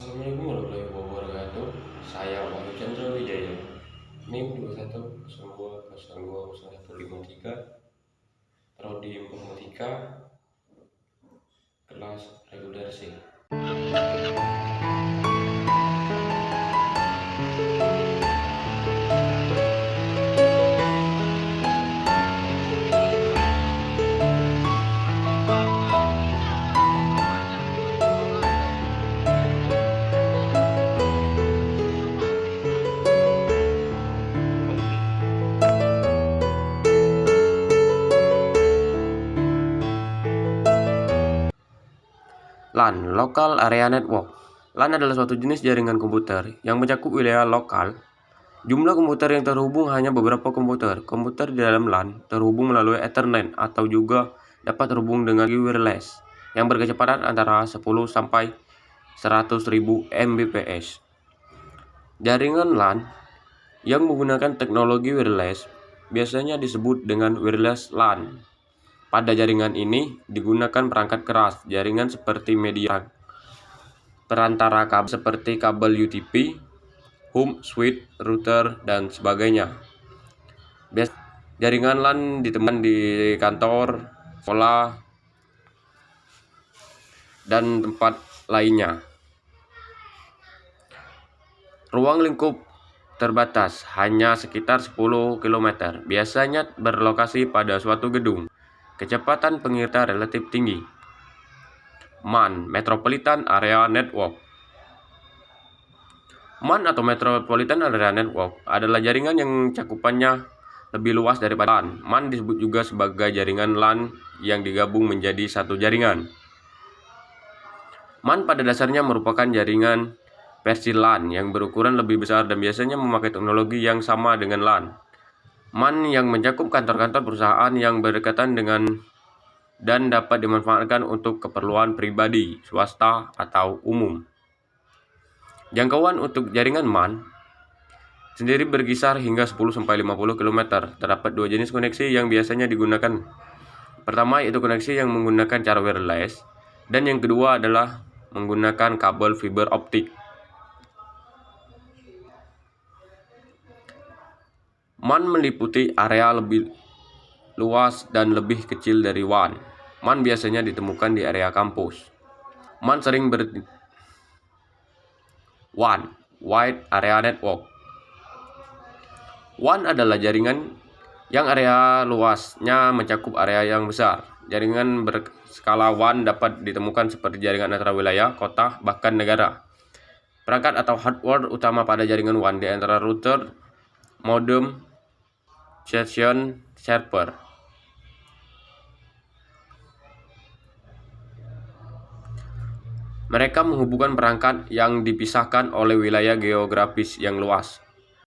Assalamualaikum warahmatullahi wabarakatuh. Saya Wahyu Chandra Wijaya. NIM 2102020153. Prodi Informatika, kelas reguler C. LAN, Local Area Network. LAN adalah suatu jenis jaringan komputer yang mencakup wilayah lokal. Jumlah komputer yang terhubung hanya beberapa komputer. Komputer di dalam LAN terhubung melalui Ethernet atau juga dapat terhubung dengan wireless yang berkecepatan antara 10 sampai 100.000 Mbps. Jaringan LAN yang menggunakan teknologi wireless biasanya disebut dengan wireless LAN. Pada jaringan ini digunakan perangkat keras jaringan seperti media perantara kabel seperti kabel UTP, home, switch, router, dan sebagainya. Jaringan LAN ditemukan di kantor, sekolah, dan tempat lainnya. Ruang lingkup terbatas, hanya sekitar 10 km, biasanya berlokasi pada suatu gedung. Kecepatan pengintai relatif tinggi. MAN, Metropolitan Area Network. MAN atau Metropolitan Area Network adalah jaringan yang cakupannya lebih luas daripada LAN. MAN disebut juga sebagai jaringan LAN yang digabung menjadi satu jaringan. MAN pada dasarnya merupakan jaringan versi LAN yang berukuran lebih besar dan biasanya memakai teknologi yang sama dengan LAN. MAN yang mencakup kantor-kantor perusahaan yang berdekatan dengan dan dapat dimanfaatkan untuk keperluan pribadi, swasta, atau umum. Jangkauan untuk jaringan MAN sendiri berkisar hingga 10-50 km. Terdapat dua jenis koneksi yang biasanya digunakan. Pertama yaitu koneksi yang menggunakan cara wireless, dan yang kedua adalah menggunakan kabel fiber optik. MAN meliputi area lebih luas dan lebih kecil dari WAN. MAN biasanya ditemukan di area kampus. MAN sering WAN, Wide Area Network. WAN adalah jaringan yang area luasnya mencakup area yang besar. Jaringan berskala WAN dapat ditemukan seperti jaringan antara wilayah, kota, bahkan negara. Perangkat atau hardware utama pada jaringan WAN di antara router, modem, session server. Mereka menghubungkan perangkat yang dipisahkan oleh wilayah geografis yang luas.